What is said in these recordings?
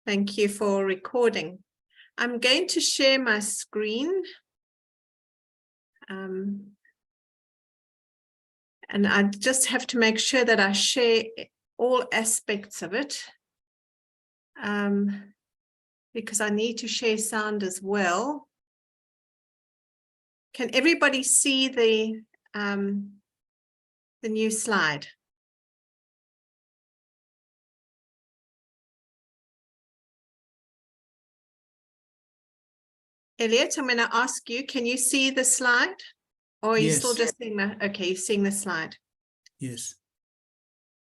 Thank you for recording. I'm going to share my screen. And I just have to make sure that I share all aspects of it. Because I need to share sound as well. Can everybody see the new slide? Elliot, I'm going to ask you, can you see the slide? Or are you still just seeing the, okay, you're seeing the slide. Yes.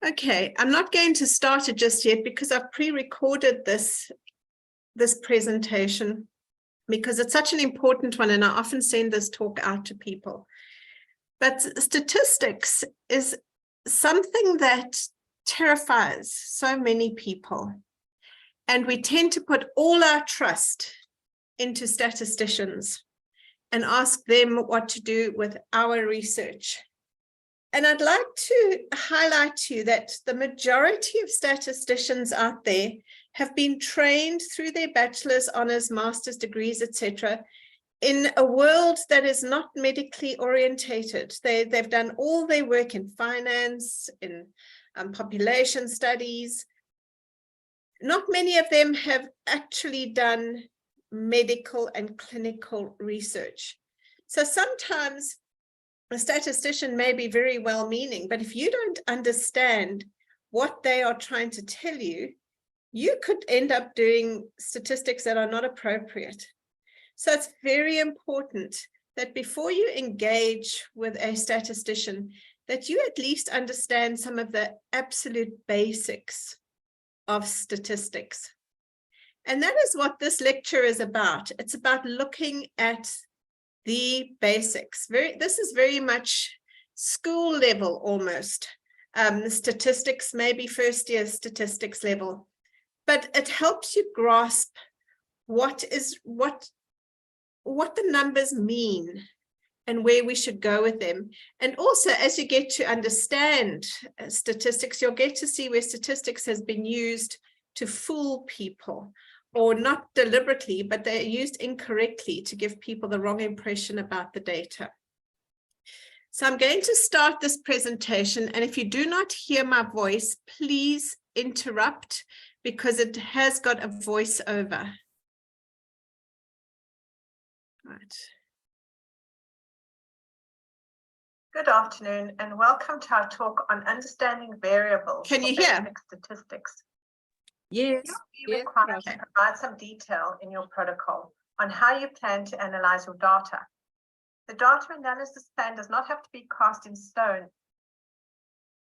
Okay, I'm not going to start it just yet because I've pre-recorded this presentation because it's such an important one and I often send this talk out to people. But statistics is something that terrifies so many people. And we tend to put all our trust into statisticians and ask them what to do with our research. And I'd like to highlight to you that the majority of statisticians out there have been trained through their bachelor's, honors, master's degrees, etc., in a world that is not medically orientated. They've done all their work in finance, in population studies. Not many of them have actually done medical and clinical research. So sometimes a statistician may be very well-meaning, but if you don't understand what they are trying to tell you, you could end up doing statistics that are not appropriate. So it's very important that before you engage with a statistician, that you at least understand some of the absolute basics of statistics. And that is what this lecture is about. It's about looking at the basics. This is very much school level almost. The statistics, maybe first year statistics level, but it helps you grasp what the numbers mean and where we should go with them. And also, as you get to understand statistics, you'll get to see where statistics has been used to fool people, or not deliberately, but they're used incorrectly to give people the wrong impression about the data. So I'm going to start this presentation, and if you do not hear my voice, please interrupt because it has got a voiceover. Right. Good afternoon and welcome to our talk on understanding variables. Can you hear? Statistics. Yes. You'll be required to provide some detail in your protocol on how you plan to analyze your data. The data analysis plan does not have to be cast in stone.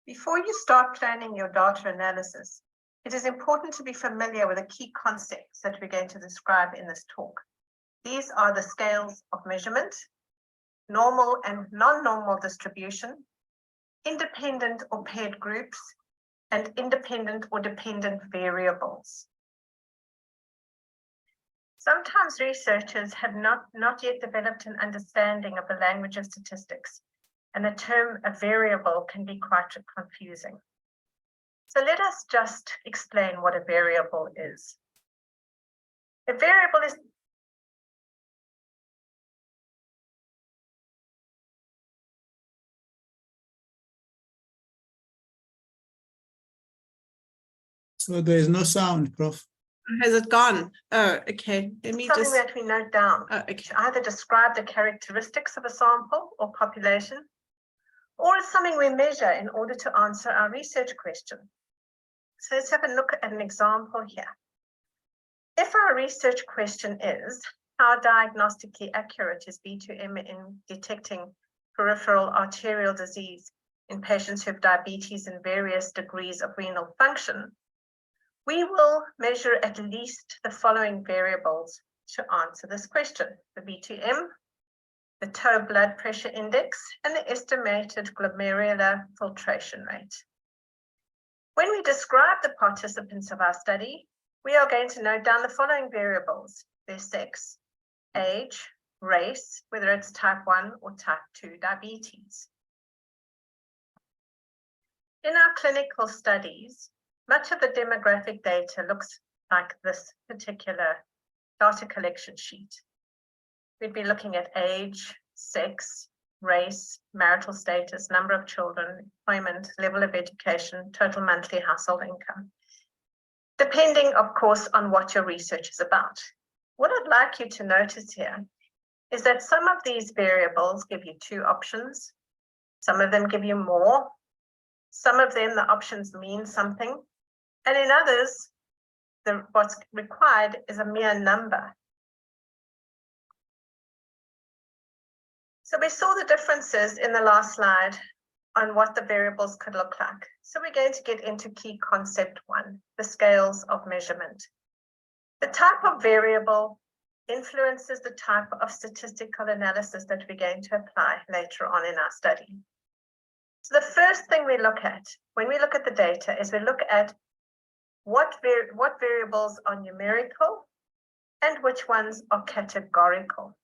Before you start planning your data analysis, it is important to be familiar with the key concepts that we're going to describe in this talk. These are the scales of measurement, normal and non-normal distribution, independent or paired groups, and independent or dependent variables. Sometimes researchers have not yet developed an understanding of the language of statistics, and the term a variable can be quite confusing. So let us just explain what a variable is. A variable is So there is no sound, Prof. Has it gone? Oh, okay. Let me something that we note down. Oh, okay. To either describe the characteristics of a sample or population, or it's something we measure in order to answer our research question. So let's have a look at an example here. If our research question is, how diagnostically accurate is B2M in detecting peripheral arterial disease in patients who have diabetes and various degrees of renal function, we will measure at least the following variables to answer this question: the B2M, the toe blood pressure index, and the estimated glomerular filtration rate. When we describe the participants of our study, we are going to note down the following variables: their sex, age, race, whether it's type 1 or type 2 diabetes. In our clinical studies, much of the demographic data looks like this particular data collection sheet. We'd be looking at age, sex, race, marital status, number of children, employment, level of education, total monthly household income, depending, of course, on what your research is about. What I'd like you to notice here is that some of these variables give you 2 options. Some of them give you more. Some of them, the options mean something. And in others, what's required is a mere number. So we saw the differences in the last slide on what the variables could look like. So we're going to get into key concept 1, the scales of measurement. The type of variable influences the type of statistical analysis that we're going to apply later on in our study. So the first thing we look at when we look at the data is we look at what variables are numerical and which ones are categorical.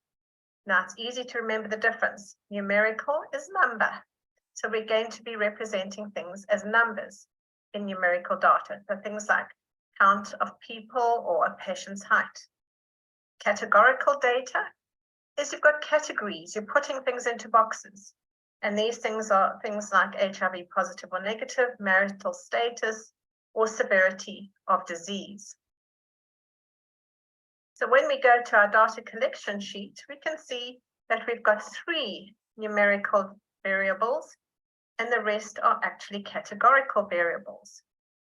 Now it's easy to remember the difference. Numerical is number. So we're going to be representing things as numbers in numerical data. So things like count of people or a patient's height. Categorical data is you've got categories. You're putting things into boxes. And these things are things like HIV positive or negative, marital status, or severity of disease. So when we go to our data collection sheet, we can see that we've got 3 numerical variables and the rest are actually categorical variables.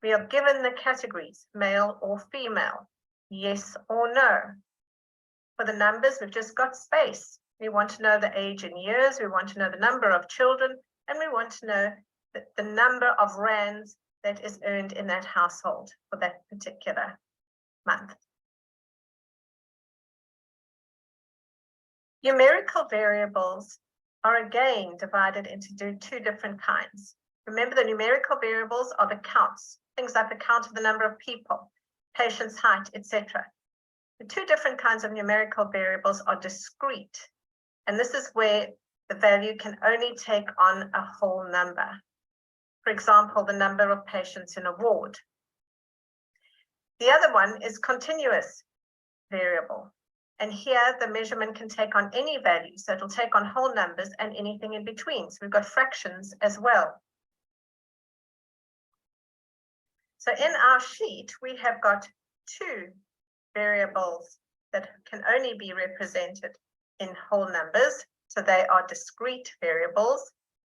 We are given the categories, male or female, yes or no. For the numbers, we've just got space. We want to know the age in years, we want to know the number of children, and we want to know the number of rands that is earned in that household for that particular month. Numerical variables are again divided into 2 different kinds. Remember, the numerical variables are the counts, things like the count of the number of people, patient's height, etc. The 2 different kinds of numerical variables are discrete, and this is where the value can only take on a whole number. For example, the number of patients in a ward. The other one is continuous variable. And here the measurement can take on any value. So it'll take on whole numbers and anything in between. So we've got fractions as well. So in our sheet, we have got 2 variables that can only be represented in whole numbers. So they are discrete variables.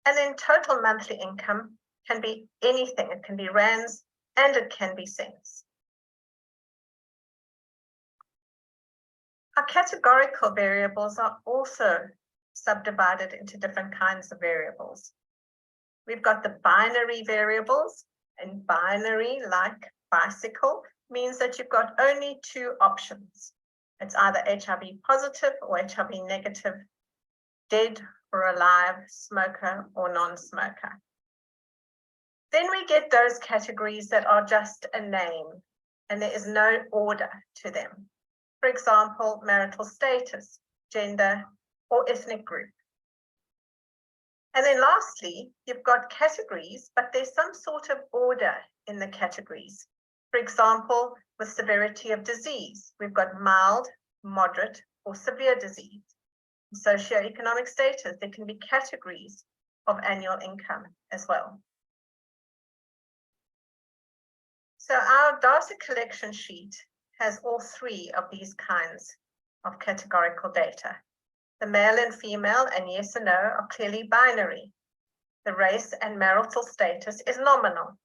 And then total monthly income can be anything. It can be rands and it can be cents. Our categorical variables are also subdivided into different kinds of variables. We've got the binary variables, and binary, like bicycle, means that you've got only 2 options. It's either HIV positive or HIV negative, dead or alive, smoker or non-smoker. Then we get those categories that are just a name and there is no order to them. For example, marital status, gender, or ethnic group. And then lastly, you've got categories, but there's some sort of order in the categories. For example, with severity of disease, we've got mild, moderate, or severe disease. Socioeconomic status, there can be categories of annual income as well. So our data collection sheet has all 3 of these kinds of categorical data. The male and female and yes and no are clearly binary. The race and marital status is nominal,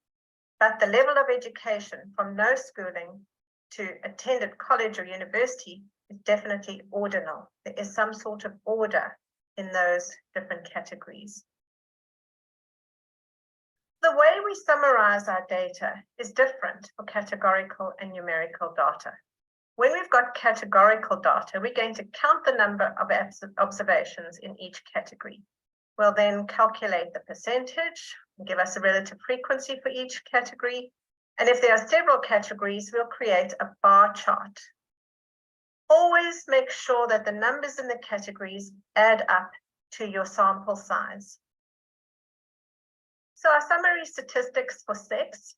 but the level of education from no schooling to attended college or university is definitely ordinal. There is some sort of order in those different categories. The way we summarize our data is different for categorical and numerical data. When we've got categorical data, we're going to count the number of observations in each category. We'll then calculate the percentage, give us a relative frequency for each category. And if there are several categories, we'll create a bar chart. Always make sure that the numbers in the categories add up to your sample size. So our summary statistics for sex,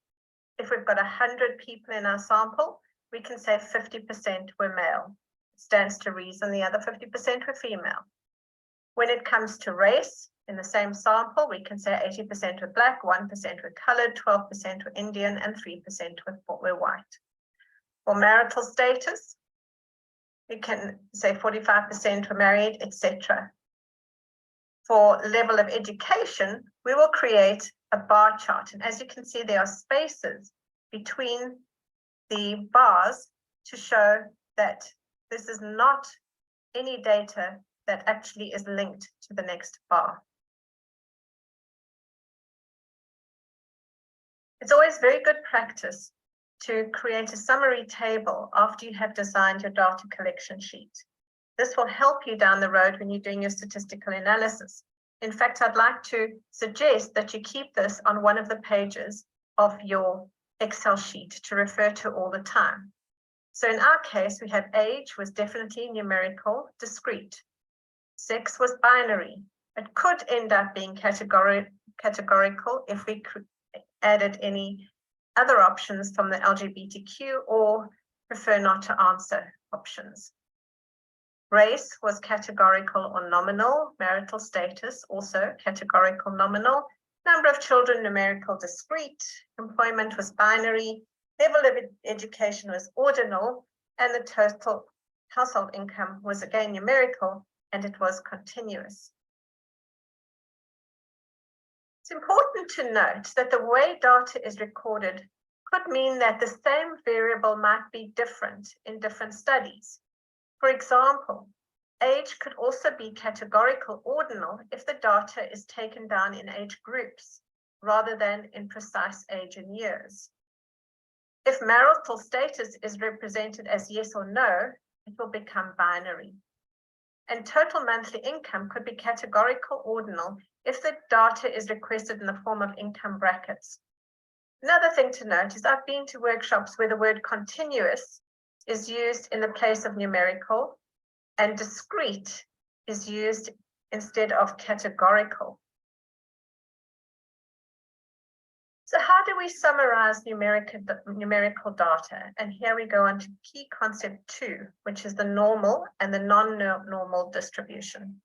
if we've got 100 people in our sample, we can say 50% were male. It stands to reason the other 50% were female. When it comes to race, in the same sample, we can say 80% were black, 1% were colored, 12% were Indian, and 3% were white. For marital status, we can say 45% were married, etc. For level of education, we will create a bar chart. And as you can see, there are spaces between the bars to show that this is not any data that actually is linked to the next bar. It's always very good practice to create a summary table after you have designed your data collection sheet. This will help you down the road when you're doing your statistical analysis. In fact, I'd like to suggest that you keep this on one of the pages of your Excel sheet to refer to all the time. So in our case, we have age was definitely numerical, discrete. Sex was binary. It could end up being categorical if we added any other options from the LGBTQ or prefer not to answer options. Race was categorical or nominal. Marital status also categorical, nominal. Number of children, numerical, discrete. Employment was binary. Level of education was ordinal. And the total household income was again numerical, and it was continuous. It's important to note that the way data is recorded could mean that the same variable might be different in different studies. For example, age could also be categorical ordinal if the data is taken down in age groups rather than in precise age in years. If marital status is represented as yes or no, it will become binary. And total monthly income could be categorical ordinal if the data is requested in the form of income brackets. Another thing to note is I've been to workshops where the word continuous is used in the place of numerical and discrete is used instead of categorical. So how do we summarize numerical data? And here we go on to key concept 2, which is the normal and the non-normal distribution.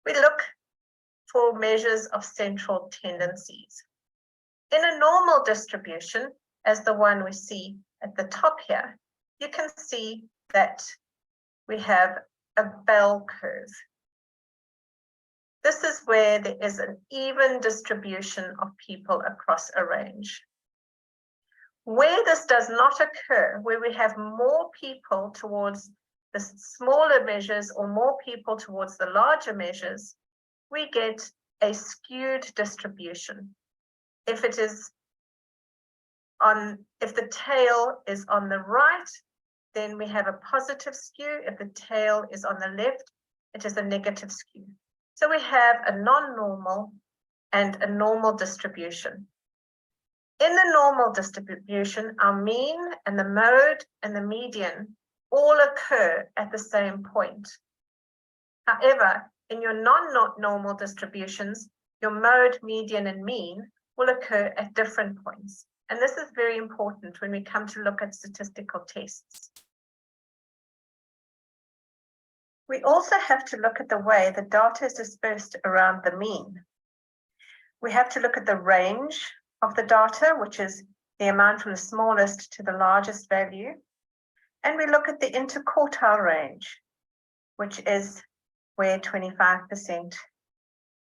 We look for measures of central tendencies. In a normal distribution, as the one we see at the top here, you can see that we have a bell curve. This is where there is an even distribution of people across a range. Where this does not occur, where we have more people towards the smaller measures or more people towards the larger measures, we get a skewed distribution. If the tail is on the right, then we have a positive skew. If the tail is on the left, it is a negative skew. So we have a non-normal and a normal distribution. In the normal distribution, our mean and the mode and the median all occur at the same point. However, in your non-normal distributions, your mode, median, and mean will occur at different points. And this is very important when we come to look at statistical tests. We also have to look at the way the data is dispersed around the mean. We have to look at the range of the data, which is the amount from the smallest to the largest value. And we look at the interquartile range, which is where 25%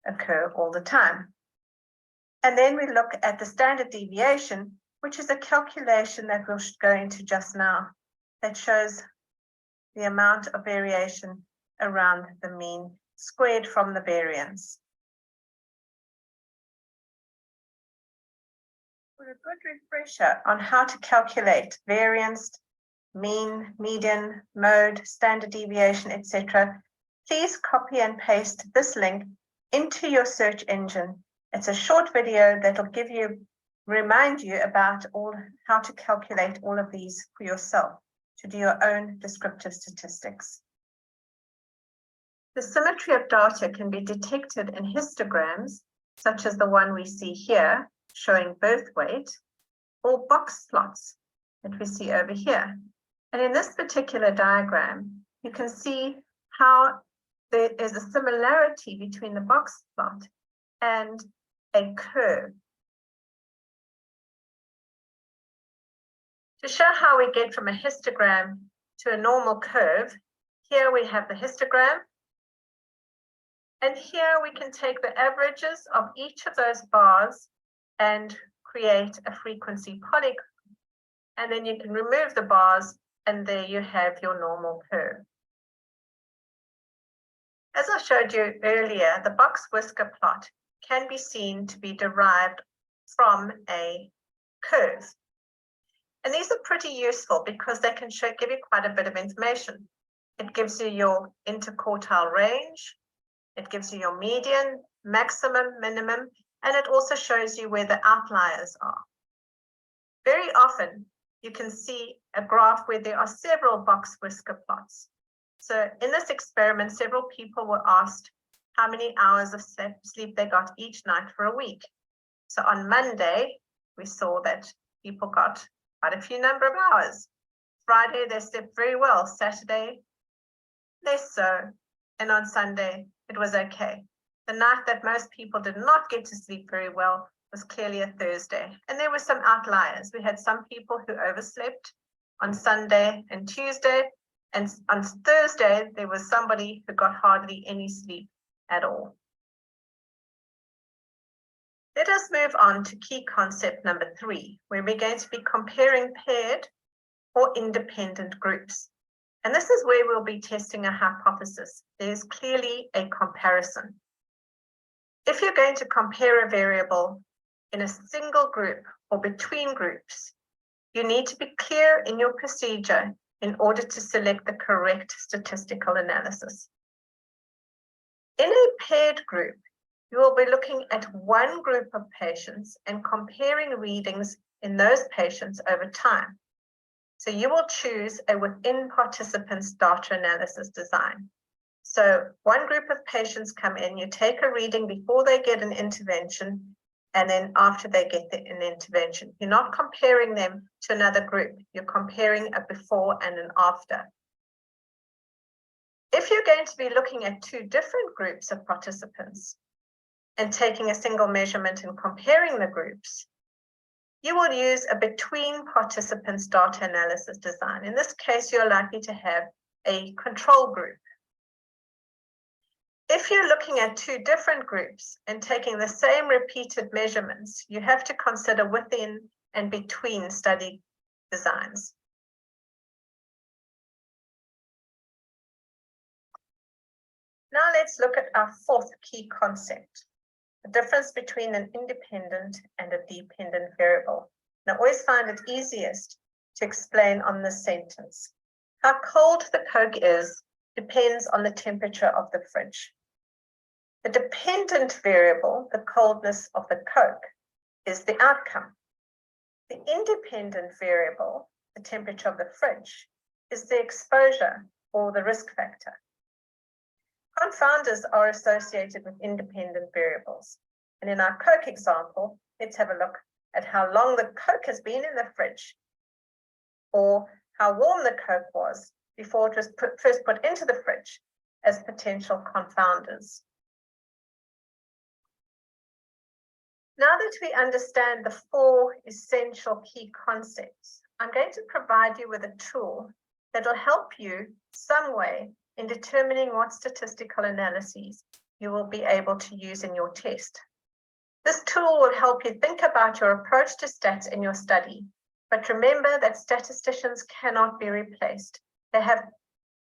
occur all the time. And then we look at the standard deviation, which is a calculation that we'll go into just now, that shows the amount of variation around the mean squared from the variance. For a good refresher on how to calculate variance, mean, median, mode, standard deviation, etc., please copy and paste this link into your search engine. It's a short video that will remind you about how to calculate all of these for yourself, to do your own descriptive statistics. The symmetry of data can be detected in histograms, such as the one we see here, showing birth weight, or box plots, that we see over here. And in this particular diagram, you can see how there is a similarity between the box plot and a curve. To show how we get from a histogram to a normal curve, here we have the histogram. And here we can take the averages of each of those bars and create a frequency polygon. And then you can remove the bars, and there you have your normal curve. As I showed you earlier, the box whisker plot can be seen to be derived from a curve. And these are pretty useful because they can give you quite a bit of information. It gives you your interquartile range, it gives you your median, maximum, minimum, and it also shows you where the outliers are. Very often, you can see a graph where there are several box whisker plots. So in this experiment, several people were asked how many hours of sleep they got each night for a week. So on Monday, we saw that people got quite a few number of hours. Friday, they slept very well. Saturday, less so. And on Sunday, it was okay. The night that most people did not get to sleep very well was clearly a Thursday. And there were some outliers. We had some people who overslept on Sunday and Tuesday. And on Thursday, there was somebody who got hardly any sleep at all. Let us move on to key concept number 3, where we're going to be comparing paired or independent groups. And this is where we'll be testing a hypothesis. There's clearly a comparison. If you're going to compare a variable in a single group or between groups, you need to be clear in your procedure in order to select the correct statistical analysis. In a paired group, you will be looking at one group of patients and comparing readings in those patients over time. So you will choose a within participants data analysis design. So one group of patients come in, you take a reading before they get an intervention, and then after they get an intervention. You're not comparing them to another group. You're comparing a before and an after. If you're going to be looking at two different groups of participants and taking a single measurement and comparing the groups, you will use a between participants data analysis design. In this case, you're likely to have a control group. If you're looking at two different groups and taking the same repeated measurements, you have to consider within and between study designs. Now let's look at our fourth key concept, the difference between an independent and a dependent variable. And I always find it easiest to explain on this sentence. How cold the Coke is depends on the temperature of the fridge. The dependent variable, the coldness of the Coke, is the outcome. The independent variable, the temperature of the fridge, is the exposure or the risk factor. Confounders are associated with independent variables. And in our Coke example, let's have a look at how long the Coke has been in the fridge, or how warm the Coke was before it was first put into the fridge as potential confounders. Now that we understand the 4 essential key concepts, I'm going to provide you with a tool that will help you some way in determining what statistical analyses you will be able to use in your test. This tool will help you think about your approach to stats in your study, but remember that statisticians cannot be replaced. They have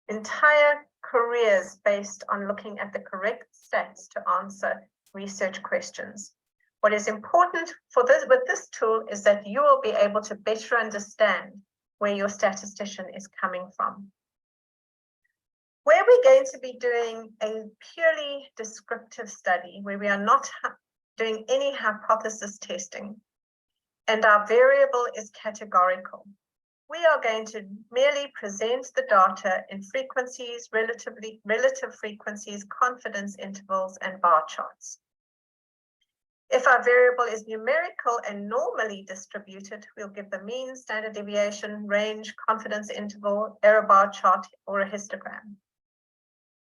entire careers based on looking at the correct stats to answer research questions. What is important with this tool is that you will be able to better understand where your statistician is coming from. Where we're going to be doing a purely descriptive study, where we are not doing any hypothesis testing, and our variable is categorical, we are going to merely present the data in frequencies, relative frequencies, confidence intervals, and bar charts. If our variable is numerical and normally distributed, we'll give the mean, standard deviation, range, confidence interval, error bar chart, or a histogram.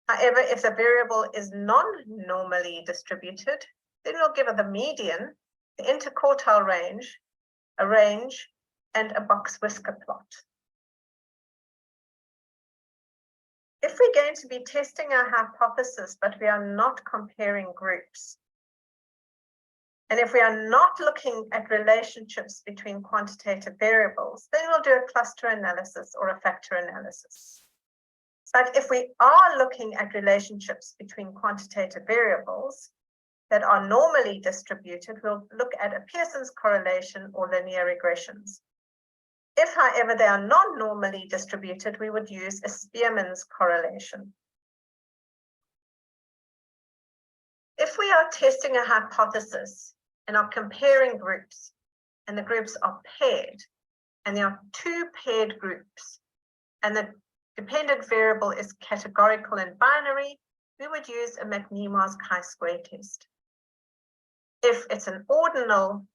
However, if the variable is non-normally distributed, then we'll give it the median, the interquartile range, a range, and a box whisker plot. If we're going to be testing our hypothesis, but we are not comparing groups, and if we are not looking at relationships between quantitative variables, then we'll do a cluster analysis or a factor analysis. But if we are looking at relationships between quantitative variables that are normally distributed, we'll look at a Pearson's correlation or linear regressions. If, however, they are non-normally distributed, we would use a Spearman's correlation. If we are testing a hypothesis and are comparing groups, and the groups are paired, and there are two paired groups, and the dependent variable is categorical and binary, we would use a McNemar's chi-square test. If it's an ordinal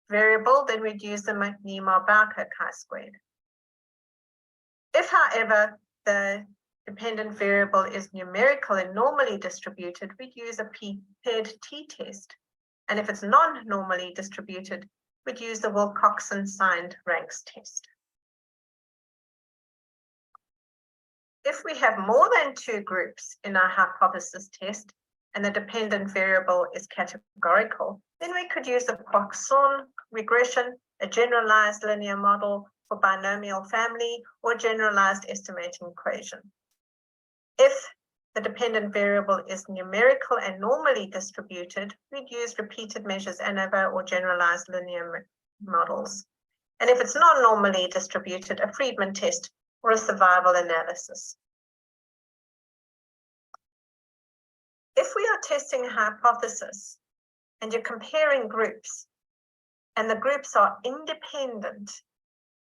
variable, then we'd use the McNemar-Bowker chi-squared. If, however, the dependent variable is numerical and normally distributed, we'd use a paired t-test. And if it's non-normally distributed, we'd use the Wilcoxon-signed ranks test. If we have more than two groups in our hypothesis test, and the dependent variable is categorical, then we could use the Poisson regression, a generalized linear model for binomial family, or generalized estimating equation. If the dependent variable is numerical and normally distributed, we'd use repeated measures ANOVA or generalized linear models. And if it's non-normally distributed, a Friedman test or a survival analysis. If we are testing a hypothesis and you're comparing groups and the groups are independent,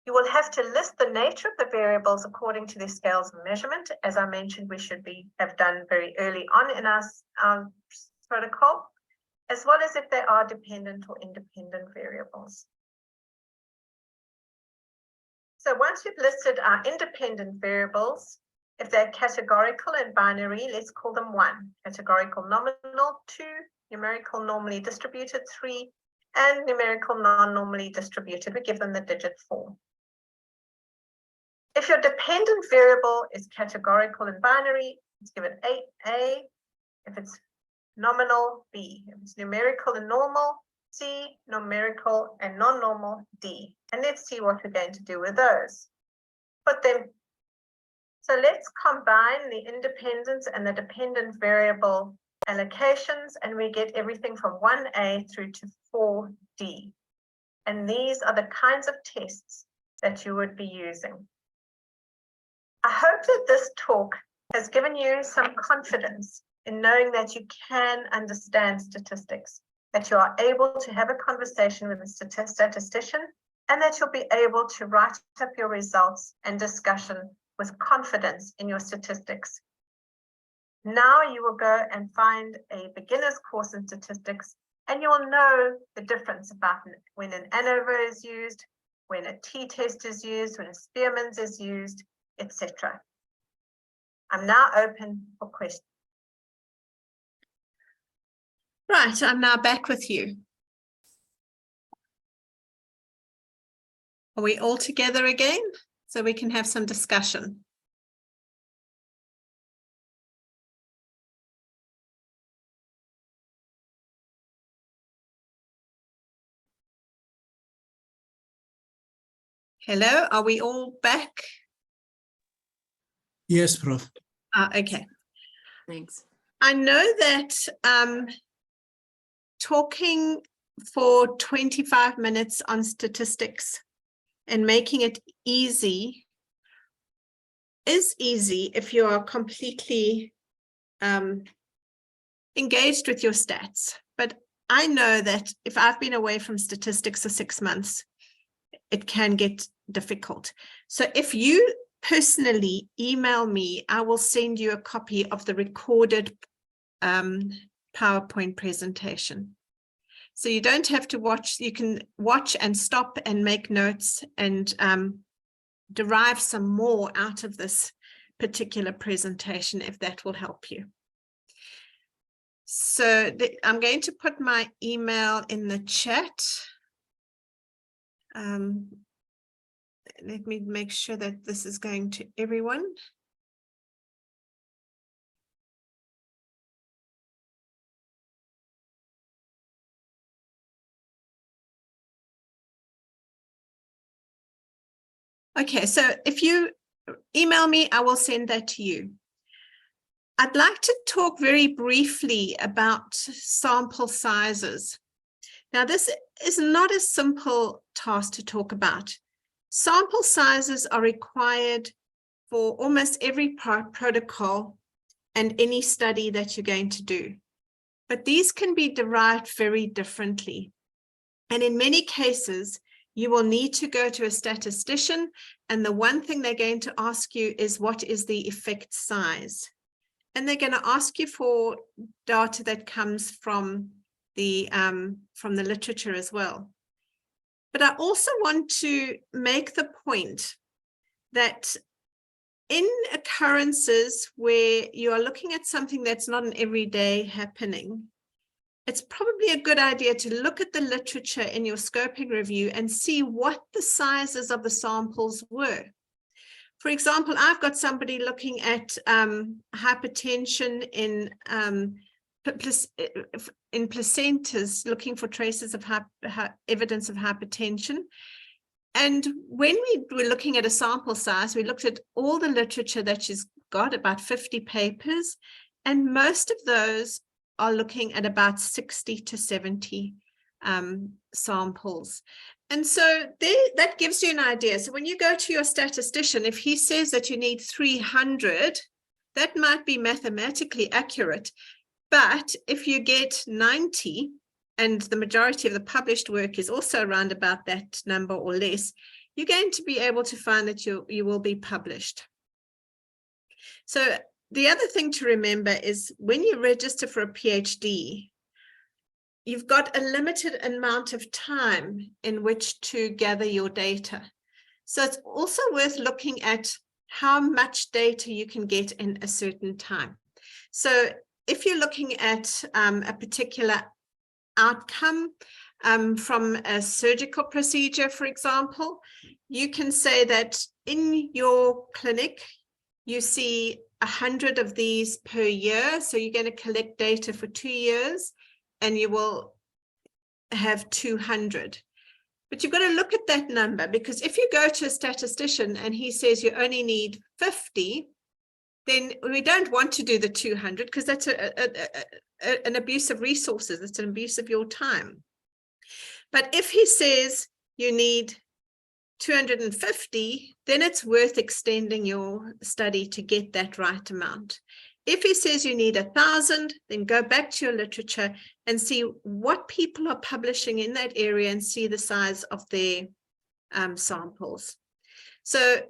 you will have to list the nature of the variables according to their scales of measurement. As I mentioned, we should have done very early on in our protocol, as well as if they are dependent or independent variables. So once we've listed our independent variables, if they're categorical and binary, let's call them 1. Categorical nominal, 2. Numerical normally distributed, 3. And numerical non-normally distributed, we give them the digit 4. If your dependent variable is categorical and binary, let's give it A. If it's nominal, B. If it's numerical and normal, C. Numerical and non-normal, D. And let's see what we're going to do with those. Put them. So let's combine the independent and the dependent variable allocations, and we get everything from 1A through to 4D. And these are the kinds of tests that you would be using. I hope that this talk has given you some confidence in knowing that you can understand statistics, that you are able to have a conversation with a statistician, and that you'll be able to write up your results and discussion with confidence in your statistics. Now you will go and find a beginner's course in statistics, and you will know the difference about when an ANOVA is used, when a t-test is used, when a Spearman's is used, etc. I'm now open for questions. Right, I'm now back with you. Are we all together again so we can have some discussion? Hello, are we all back? Yes, Prof. Okay. Thanks. I know that talking for 25 minutes on statistics and making it easy is easy if you are completely engaged with your stats. But I know that if I've been away from statistics for 6 months, it can get difficult. So if you personally email me, I will send you a copy of the recorded PowerPoint presentation. So you don't have to watch, you can watch and stop and make notes and derive some more out of this particular presentation if that will help you. So I'm going to put my email in the chat. Let me make sure that this is going to everyone. Okay, so if you email me, I will send that to you. I'd like to talk very briefly about sample sizes. Now, this is not a simple task to talk about. Sample sizes are required for almost every protocol and any study that you're going to do. But these can be derived very differently. And in many cases, you will need to go to a statistician, and the one thing they're going to ask you is what is the effect size? And they're going to ask you for data that comes from the literature as well. But I also want to make the point that in occurrences where you are looking at something that's not an everyday happening, it's probably a good idea to look at the literature in your scoping review and see what the sizes of the samples were. For example, I've got somebody looking at hypertension in placentas, looking for traces of evidence of hypertension. And when we were looking at a sample size, we looked at all the literature that she's got, about 50 papers, and most of those are looking at about 60 to 70 samples. And so that gives you an idea. So when you go to your statistician, if he says that you need 300, that might be mathematically accurate. But if you get 90, and the majority of the published work is also around about that number or less, you're going to be able to find that you will be published. So the other thing to remember is when you register for a PhD, you've got a limited amount of time in which to gather your data. So it's also worth looking at how much data you can get in a certain time. So if you're looking at a particular outcome from a surgical procedure, for example, you can say that in your clinic, you see 100 of these per year. So you're going to collect data for 2 years and you will have 200. But you've got to look at that number, because if you go to a statistician and he says you only need 50, then we don't want to do the 200 because that's an abuse of resources. It's an abuse of your time. But if he says you need 250, then it's worth extending your study to get that right amount. If he says you need 1,000, then go back to your literature and see what people are publishing in that area and see the size of their samples. So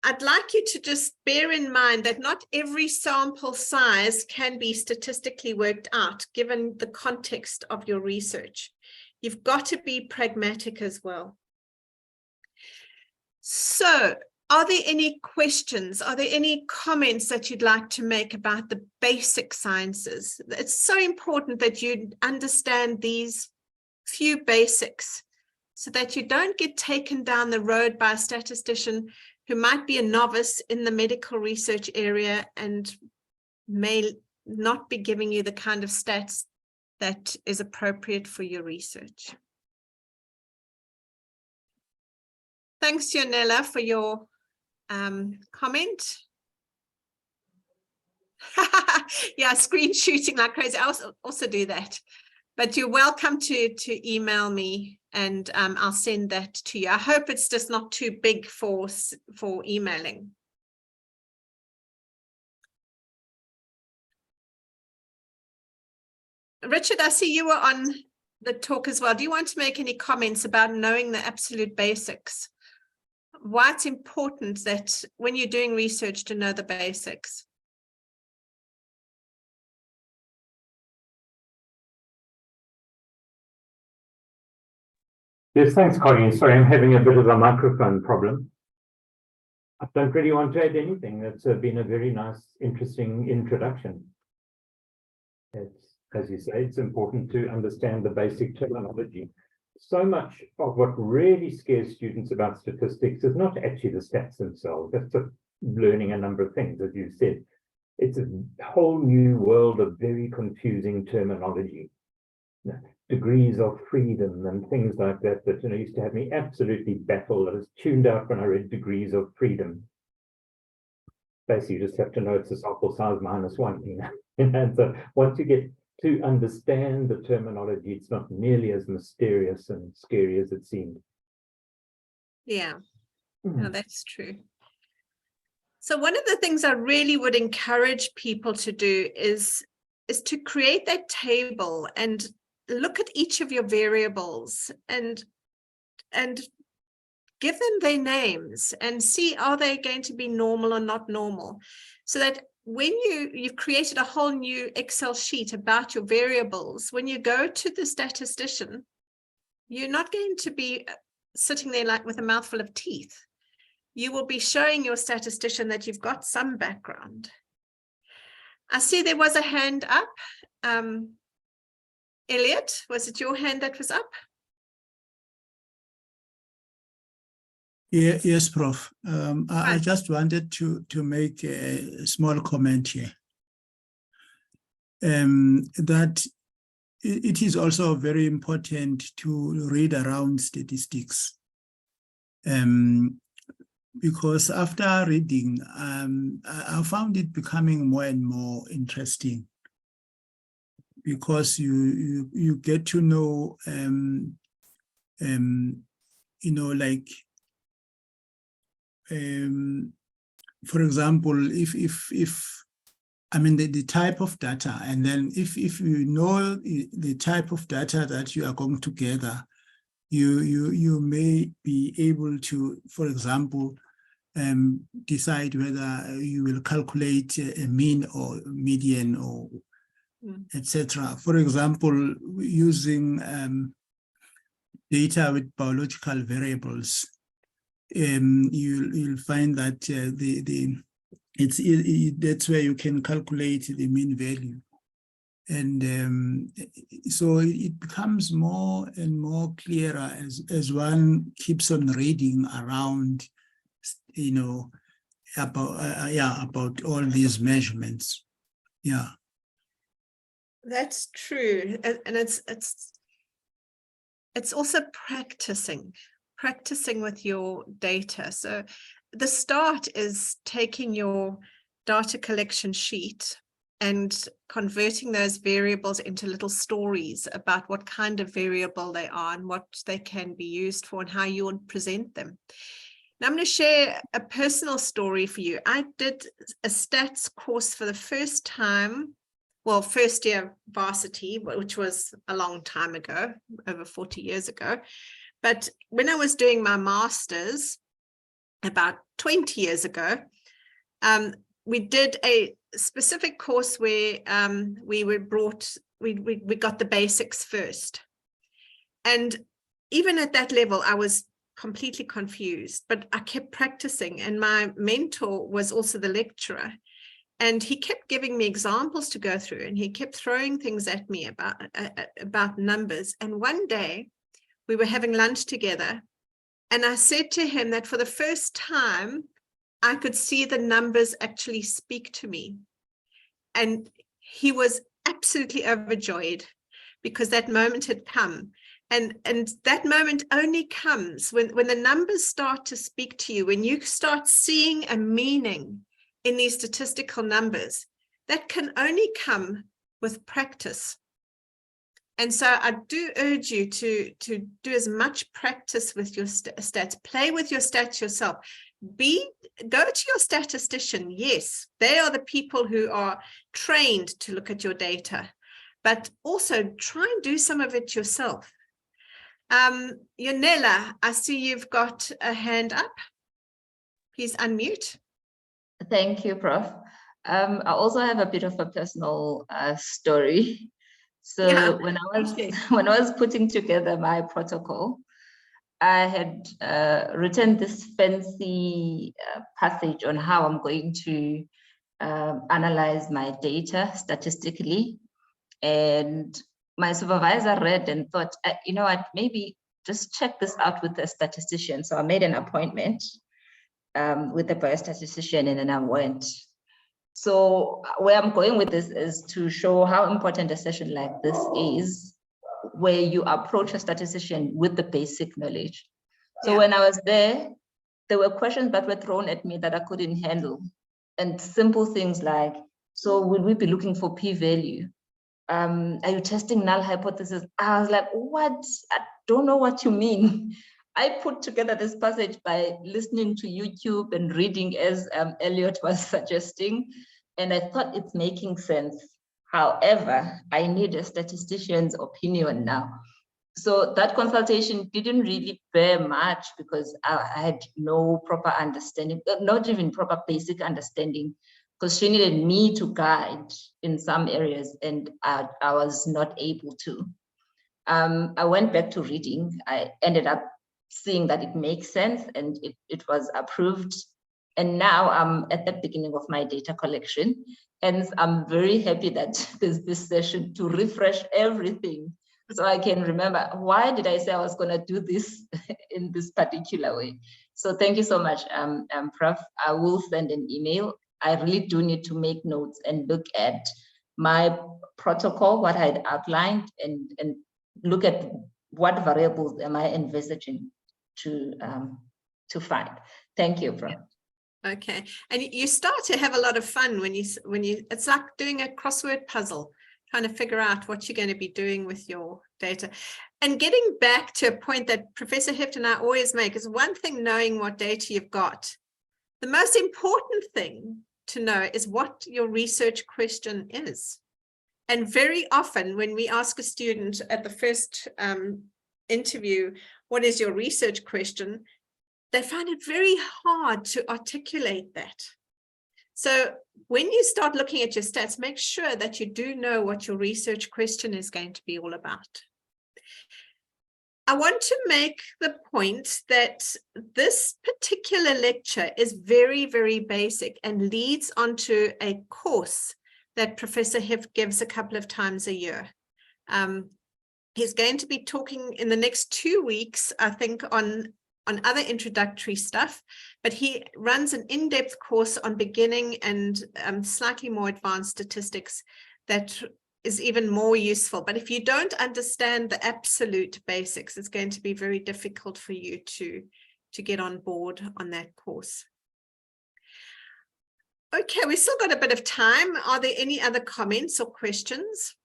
I'd like you to just bear in mind that not every sample size can be statistically worked out given the context of your research. You've got to be pragmatic as well. So, are there any questions? Are there any comments that you'd like to make about the basic sciences? It's so important that you understand these few basics so that you don't get taken down the road by a statistician who might be a novice in the medical research area and may not be giving you the kind of stats that is appropriate for your research. Thanks, Yonela, for your comment. Yeah, screen shooting like crazy. I also do that. But you're welcome to email me and I'll send that to you. I hope it's just not too big for emailing. Richard, I see you were on the talk as well. Do you want to make any comments about knowing the absolute basics? Why it's important that when you're doing research to know the basics? Yes, thanks, Colleen. Sorry, I'm having a bit of a microphone problem. I don't really want to add anything. That's been a very nice, interesting introduction. It's, as you say, it's important to understand the basic terminology. So much of what really scares students about statistics is not actually the stats themselves. That's just learning a number of things, as you said. It's a whole new world of very confusing terminology. Degrees of freedom and things like that that used to have me absolutely baffled. I was tuned out when I read degrees of freedom. Basically, you just have to know it's a sample size -1, And so once you get to understand the terminology, it's not nearly as mysterious and scary as it seemed. Yeah, no, that's true. So one of the things I really would encourage people to do is to create that table and look at each of your variables and give them their names and see, are they going to be normal or not normal? So that when you've created a whole new Excel sheet about your variables, when you go to the statistician, you're not going to be sitting there like with a mouthful of teeth. You will be showing your statistician that you've got some background. I see there was a hand up. Elliot, was it your hand that was up? Yeah, yes, Prof. I just wanted to make a small comment here. That it is also very important to read around statistics. Because after reading, I found it becoming more and more interesting. Because you get to know, like, for example, if I mean the type of data, and then if you know the type of data that you are going to gather, you may be able to, for example, decide whether you will calculate a mean or median or etc. For example, using data with biological variables, you'll find that that's where you can calculate the mean value, and so it becomes more and more clearer as one keeps on reading around, about all these measurements. Yeah. That's true, and it's also practicing with your data. So the start is taking your data collection sheet and converting those variables into little stories about what kind of variable they are and what they can be used for and how you would present them. Now I'm going to share a personal story for you. I did a stats course for the first time. Well, first year varsity, which was a long time ago, over 40 years ago. But when I was doing my master's about 20 years ago, we did a specific course where we got the basics first. And even at that level, I was completely confused, but I kept practicing. And my mentor was also the lecturer. And he kept giving me examples to go through, and he kept throwing things at me about numbers. And one day we were having lunch together, and I said to him that for the first time, I could see the numbers actually speak to me. And he was absolutely overjoyed because that moment had come. And that moment only comes when the numbers start to speak to you, when you start seeing a meaning in these statistical numbers. That can only come with practice. And so I do urge you to do as much practice with your stats, play with your stats yourself. Go to your statistician. Yes, they are the people who are trained to look at your data, but also try and do some of it yourself. Yanela, I see you've got a hand up. Please unmute. Thank you, Prof. I also have a bit of a personal story. So yeah, when I was putting together my protocol, I had written this fancy passage on how I'm going to analyze my data statistically. And my supervisor read and thought, you know what, maybe just check this out with a statistician. So I made an appointment with a biostatistician, and then I went. So where I'm going with this is to show how important a session like this is, where you approach a statistician with the basic knowledge. So when I was there were questions that were thrown at me that I couldn't handle. And simple things like, so will we be looking for p-value? Are you testing null hypothesis? I was like, what? I don't know what you mean. I put together this passage by listening to YouTube and reading as Elliot was suggesting, and I thought it's making sense. However, I need a statistician's opinion now. So that consultation didn't really bear much because I had no proper understanding, not even proper basic understanding, because she needed me to guide in some areas and I was not able to. I went back to reading. I ended up seeing that it makes sense and it was approved. And now I'm at the beginning of my data collection. And I'm very happy that there's this session to refresh everything. So I can remember, why did I say I was gonna do this in this particular way? So thank you so much, Prof. I will send an email. I really do need to make notes and look at my protocol, what I had outlined, and look at what variables am I envisaging to find. Thank you, Prof. Okay, and you start to have a lot of fun when you it's like doing a crossword puzzle, trying to figure out what you're going to be doing with your data. And getting back to a point that Professor Heft and I always make is one thing knowing what data you've got. The most important thing to know is what your research question is. And very often when we ask a student at the first interview, what is your research question? They find it very hard to articulate that. So when you start looking at your stats, make sure that you do know what your research question is going to be all about. I want to make the point that this particular lecture is very, very basic and leads onto a course that Professor Heft gives a couple of times a year. He's going to be talking in the next 2 weeks, I think, on other introductory stuff, but he runs an in-depth course on beginning and slightly more advanced statistics that is even more useful. But if you don't understand the absolute basics, it's going to be very difficult for you to get on board on that course. Okay, we've still got a bit of time. Are there any other comments or questions?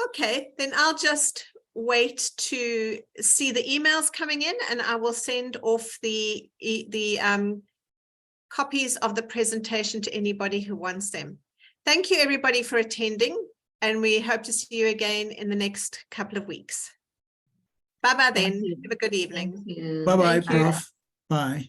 Okay, then I'll just wait to see the emails coming in and I will send off the copies of the presentation to anybody who wants them. Thank you everybody for attending and we hope to see you again in the next couple of weeks. Bye-bye then. Have a good evening. Bye-bye, Prof. Bye.